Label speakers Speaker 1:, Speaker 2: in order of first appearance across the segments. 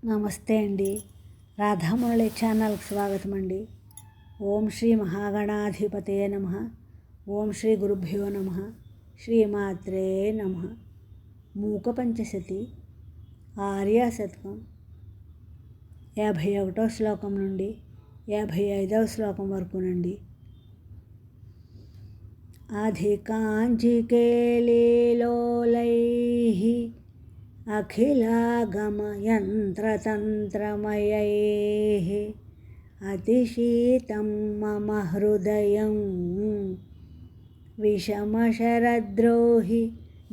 Speaker 1: నమస్తే అండి. రాధామురళి ఛానల్కి స్వాగతం అండి. ఓం శ్రీ మహాగణాధిపతయే నమః. ఓం శ్రీ గురుభ్యో నమః. శ్రీమాత్రే నమః. మూక పంచశతి ఆర్యా శతకం 51వ శ్లోకం నుండి 55వ శ్లోకం వరకునండి. అధికాంచికేలీలోలైః అఖిలాగమయంత్రతంత్రమయైః అతిశీతం మమ హృదయం విషమశరద్రోహి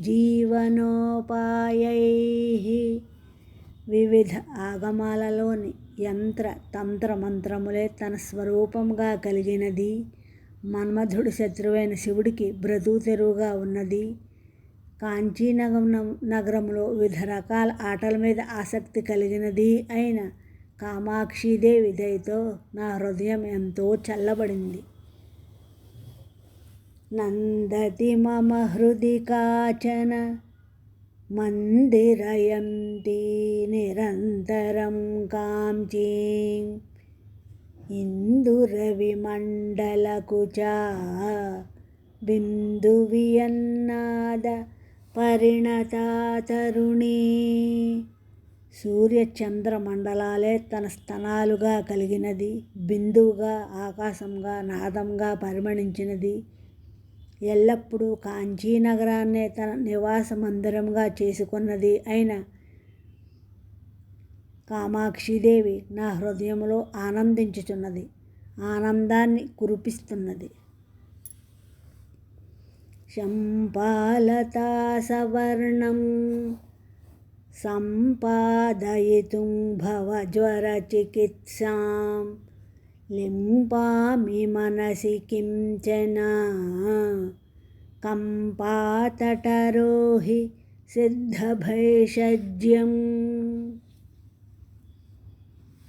Speaker 1: జీవనోపాయైః. వివిధ ఆగమాలలోని యంత్ర తంత్ర మంత్రములే తన స్వరూపంగా కలిగినది. మన్మధుడి శత్రువైన శివుడికి బ్రతుకు తెరువుగా ఉన్నది. కాంచీ నగరంలో వివిధ రకాల ఆటల మీద ఆసక్తి కలిగినది అయిన కామాక్షీదేవి దయతో నా హృదయం ఎంతో చల్లబడింది. నందతి మమ హృది కాచన మందిరయంతి నిరంతరం కాంచీం ఇందురవిమండలకుచా బిందువియన్నాద పరిణతా తరుణీ. సూర్యచంద్ర మండలాలే తన స్తనాలుగా కలిగినది. బిందువుగా ఆకాశంగా నాదంగా పరిమళించినది. ఎల్లప్పుడూ కాంచీనగరాన్నే తన నివాస మందిరంగా చేసుకున్నది అయిన కామాక్షీదేవి నా హృదయంలో ఆనందించుచున్నది, ఆనందాన్ని కురిపిస్తున్నది. శంపాలతా సవర్ణం సంపాదయితుం భవజ్వరచికిత్సాం లింపామి మనసి కించన కంపాతటరోహి సిద్ధభైషజ్యం.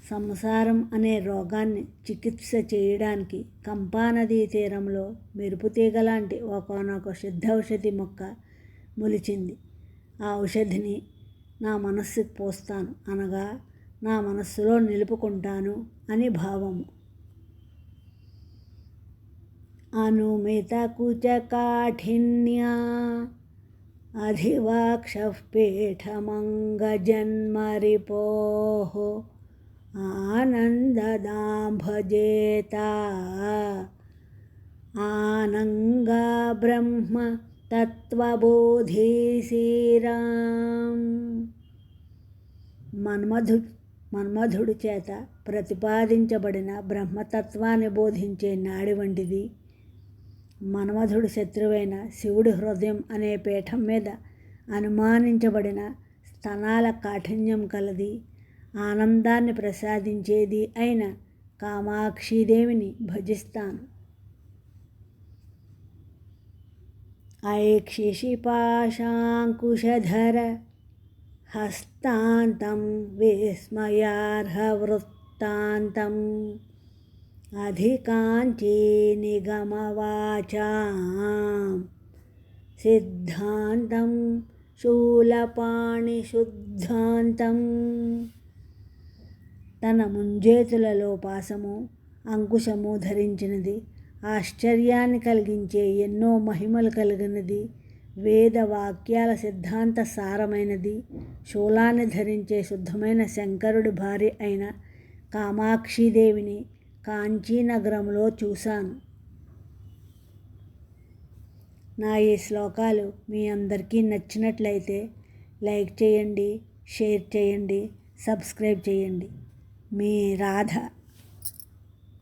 Speaker 1: సంసారం అనే రోగాన్ని చికిత్స చేయడానికి కంపానదీ తీరంలో మెరుపుతీగలాంటి ఒకనొక సిద్ధౌషధి మొక్క మొలిచింది. ఆ ఔషధిని నా మనస్సుకు పోస్తాను, అనగా నా మనస్సులో నిలుపుకుంటాను అని భావము. అనుమిత కుచకాఠిన్యా అధివాక్షః పీఠమంగజన్మరిపోః ఆనందదాంభజేత ఆనంగా బ్రహ్మ తత్వబోధీశీరాం. మన్మధుడి చేత ప్రతిపాదించబడిన బ్రహ్మతత్వాన్ని బోధించే నాడి వంటిది. మన్మధుడి శత్రువైన శివుడి హృదయం అనే పీఠం మీద అనుమానించబడిన స్తనాల కాఠిన్యం కలది, ఆనందాన్ని ప్రసాదించేది అయిన కామాక్షీదేవిని భజిస్తాను. ఐక్షిషిపాశాంకుశధర హస్తాంతం విస్మయార్హ వృత్తాంతం అధికాంచీ నిగమవాచాం సిద్ధాంతం శూలపాణి శుద్ధాంతం. తన ముంజేతులలో పాశము అంకుశము ధరించినది, ఆశ్చర్యాన్ని కలిగించే ఎన్నో మహిమలు కలిగినది, వేద వాక్యాల సిద్ధాంత సారమైనది, శూలాన్ని ధరించే శుద్ధమైన శంకరుడి భార్య అయిన కామాక్షీదేవిని కాంచీనగరంలో చూశాను. నా ఈ శ్లోకాలు మీ అందరికీ నచ్చినట్లయితే లైక్ చేయండి, షేర్ చేయండి, సబ్స్క్రైబ్ చేయండి. మీ రాధ.